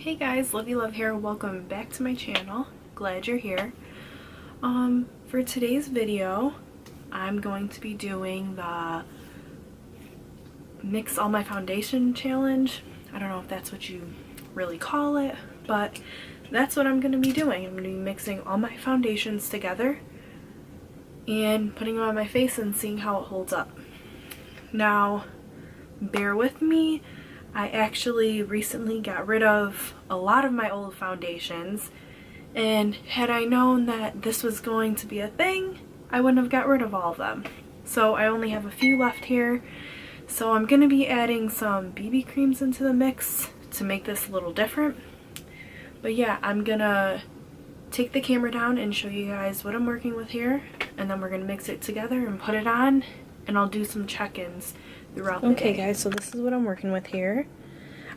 Hey guys, LivieLove here. Welcome back to my channel. Glad you're here. For today's video, I'm going to be doing the Mix All My Foundation challenge. I don't know if that's what you really call it, but that's what I'm going to be doing. I'm going to be mixing all my foundations together and putting them on my face and seeing how it holds up. Now, bear with me. I actually recently got rid of a lot of my old foundations, and had I known that this was going to be a thing, I wouldn't have got rid of all of them. So I only have a few left here. So I'm going to be adding some BB creams into the mix to make this a little different. But yeah, I'm going to take the camera down and show you guys what I'm working with here, and then we're going to mix it together and put it on, and I'll do some check-ins throughout the day. Okay guys, so this is what I'm working with here.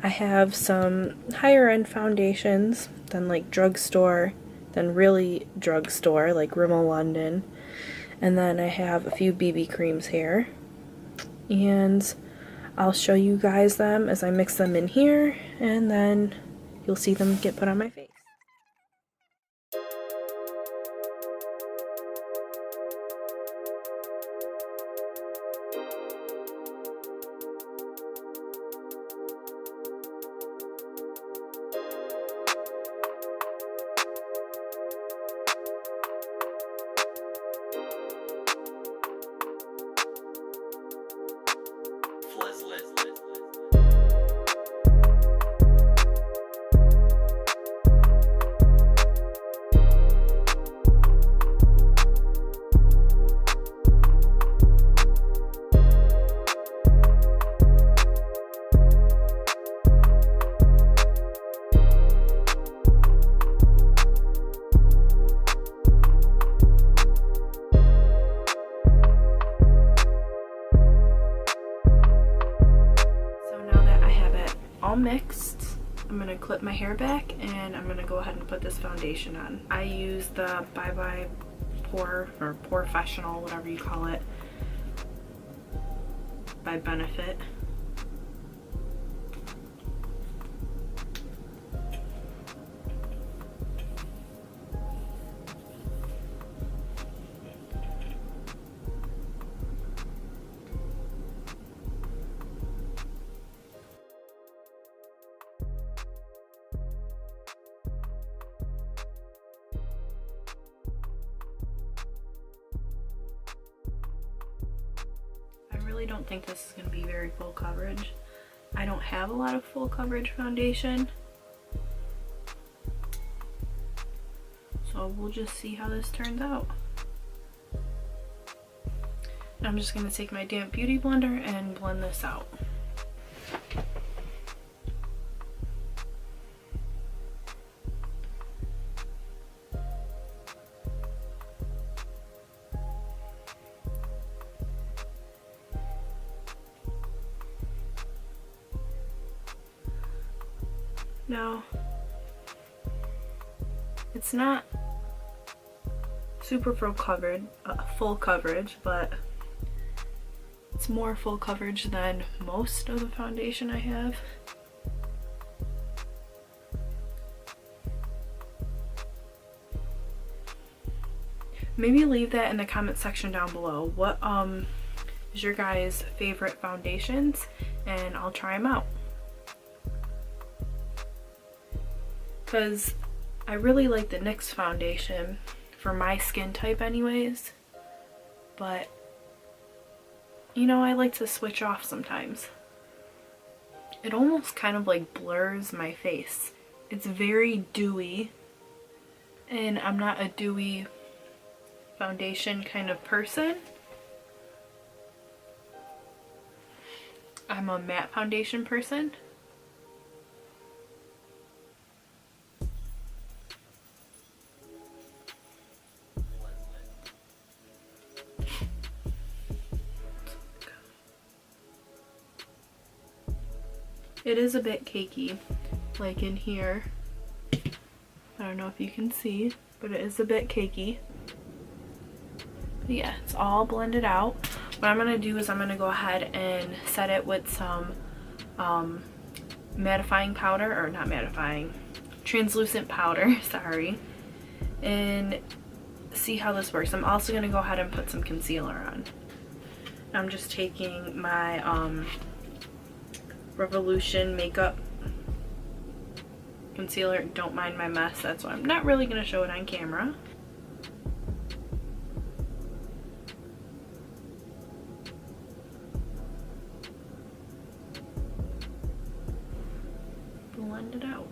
I have some higher end foundations than like drugstore, than really drugstore like Rimmel London, and then I have a few BB creams here, and I'll show you guys them as I mix them in here, and then you'll see them get put on my face. All mixed, I'm going to clip my hair back and I'm going to go ahead and put this foundation on. I use the Bye Bye Pore, or Porefessional, whatever you call it, by Benefit. I really don't think this is going to be very full coverage. I don't have a lot of full coverage foundation, so we'll just see how this turns out. I'm just going to take my damp beauty blender and blend this out. Now, it's not super full coverage, but it's more full coverage than most of the foundation I have. Maybe leave that in the comment section down below. What is your guys' favorite foundations, and I'll try them out. Because I really like the NYX foundation for my skin type anyways, but you know, I like to switch off sometimes. It almost kind of like blurs my face. It's very dewy, and I'm not a dewy foundation kind of person. I'm a matte foundation person. It is a bit cakey, like in here. I don't know if you can see, but it is a bit cakey. But yeah, it's all blended out. What I'm going to do is I'm going to go ahead and set it with some mattifying powder, or not mattifying, translucent powder, sorry, and see how this works. I'm also going to go ahead and put some concealer on. I'm just taking my Revolution Makeup concealer. Don't mind my mess, that's why I'm not really going to show it on camera. Blend it out.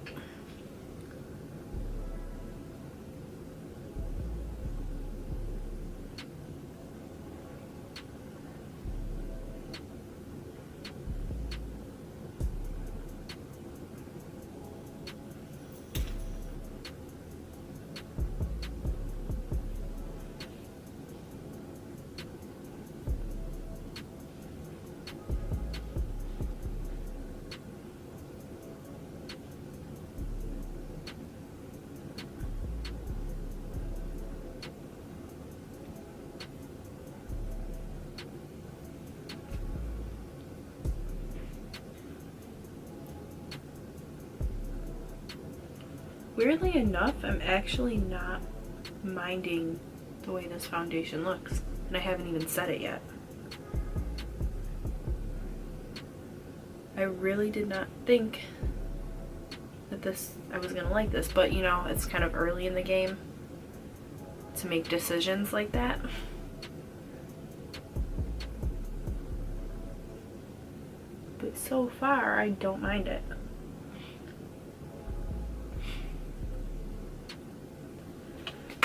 Weirdly enough, I'm actually not minding the way this foundation looks, and I haven't even set it yet. I really did not think that I was gonna like this, but you know, it's kind of early in the game to make decisions like that. But so far, I don't mind it.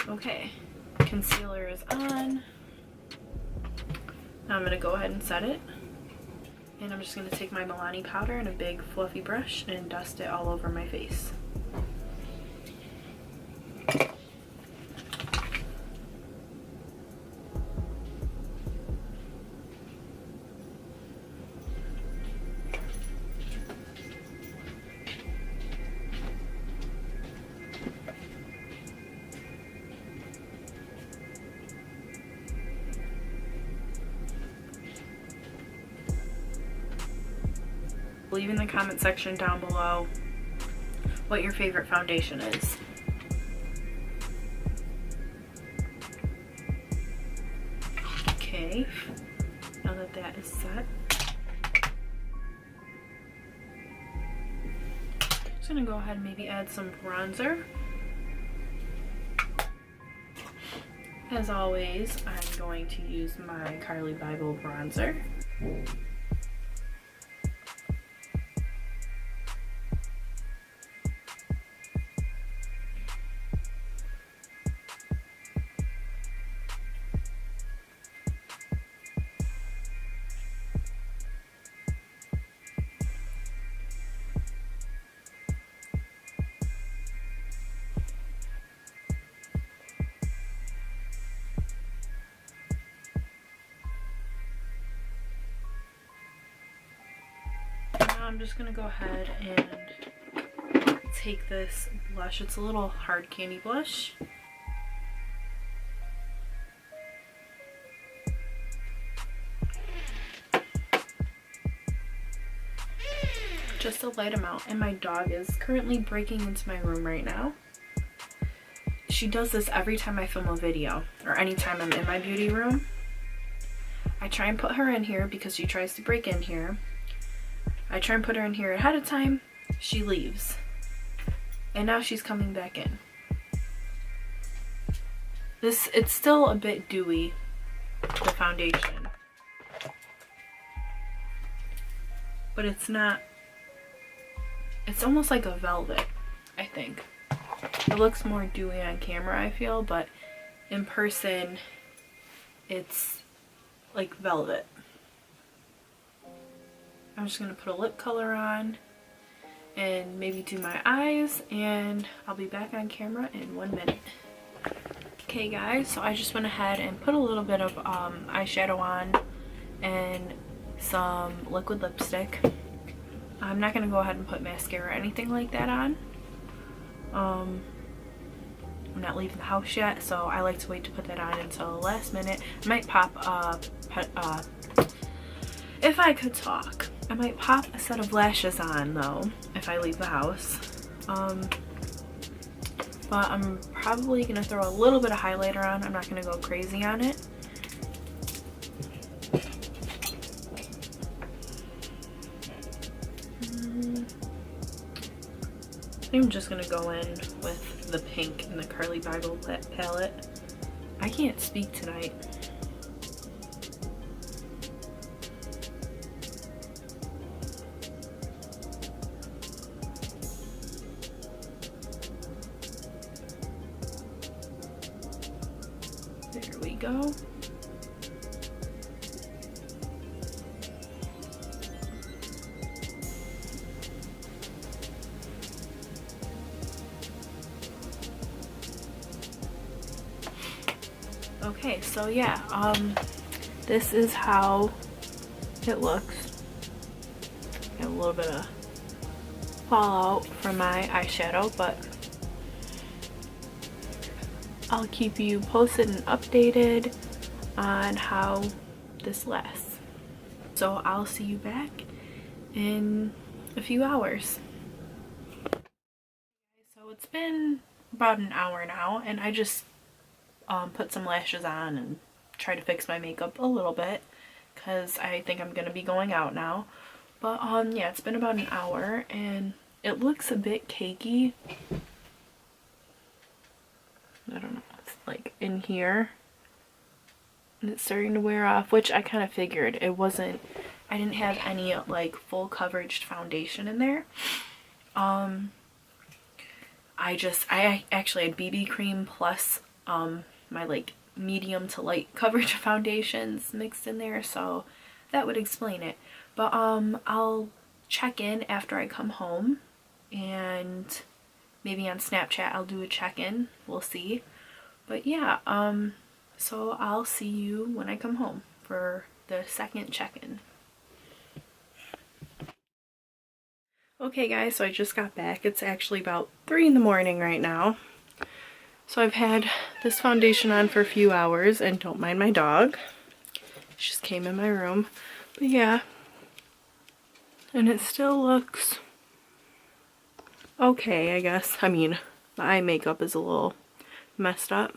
Okay, concealer is on. Now I'm going to go ahead and set it. And I'm just going to take my Milani powder and a big fluffy brush and dust it all over my face. Leave in the comment section down below what your favorite foundation is. Okay, now that that is set, I'm just gonna go ahead and maybe add some bronzer. As always, I'm going to use my Carly Bible bronzer. I'm just gonna go ahead and take this blush. It's a little hard candy blush. Just a light amount. And my dog is currently breaking into my room right now. She does this every time I film a video, or anytime I'm in my beauty room. I try and put her in here because she tries to break in here. I try and put her in here ahead of time, she leaves. And now she's coming back in. It's still a bit dewy, the foundation. But it's not, it's almost like a velvet, I think. It looks more dewy on camera, I feel, but in person, it's like velvet. I'm just going to put a lip color on and maybe do my eyes, and I'll be back on camera in 1 minute. Okay guys, so I just went ahead and put a little bit of eyeshadow on and some liquid lipstick. I'm not going to go ahead and put mascara or anything like that on. I'm not leaving the house yet, so I like to wait to put that on until the last minute. I might pop if I could talk. I might pop a set of lashes on though if I leave the house. But I'm probably gonna throw a little bit of highlighter on. I'm not gonna go crazy on it. I'm just gonna go in with the pink and the Curly Bible palette. I can't speak tonight. There we go. Okay, so yeah, this is how it looks. Got a little bit of fallout from my eyeshadow, but I'll keep you posted and updated on how this lasts. So I'll see you back in a few hours. So it's been about an hour now, and I just put some lashes on and try to fix my makeup a little bit because I think I'm gonna be going out now. But yeah, it's been about an hour and it looks a bit cakey. I don't know, it's like in here and it's starting to wear off, which I kind of figured. It wasn't, I didn't have any like full coverage foundation in there. I actually had BB cream plus my like medium to light coverage foundations mixed in there, so that would explain it. But I'll check in after I come home, and maybe on Snapchat I'll do a check-in, we'll see. But yeah, so I'll see you when I come home for the second check-in. Okay guys, so I just got back. It's actually about 3 in the morning right now. So I've had this foundation on for a few hours, and don't mind my dog. She just came in my room. But yeah. And it still looks okay, I guess. I mean, my eye makeup is a little messed up.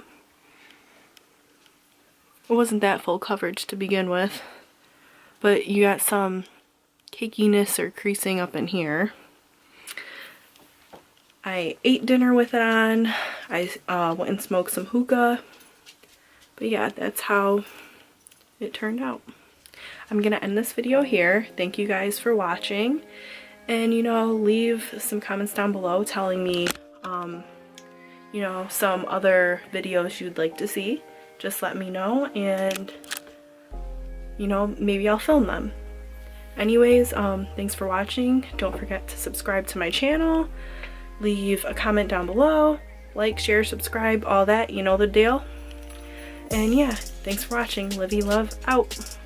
It wasn't that full coverage to begin with. But you got some cakiness or creasing up in here. I ate dinner with it on. I went and smoked some hookah. But yeah, that's how it turned out. I'm gonna end this video here. Thank you guys for watching. And you know, leave some comments down below telling me you know, some other videos you'd like to see. Just let me know, and you know, maybe I'll film them. Anyways, thanks for watching. Don't forget to subscribe to my channel. Leave a comment down below. Like, share, subscribe, all that, you know the deal. And yeah, thanks for watching. LivieLove out.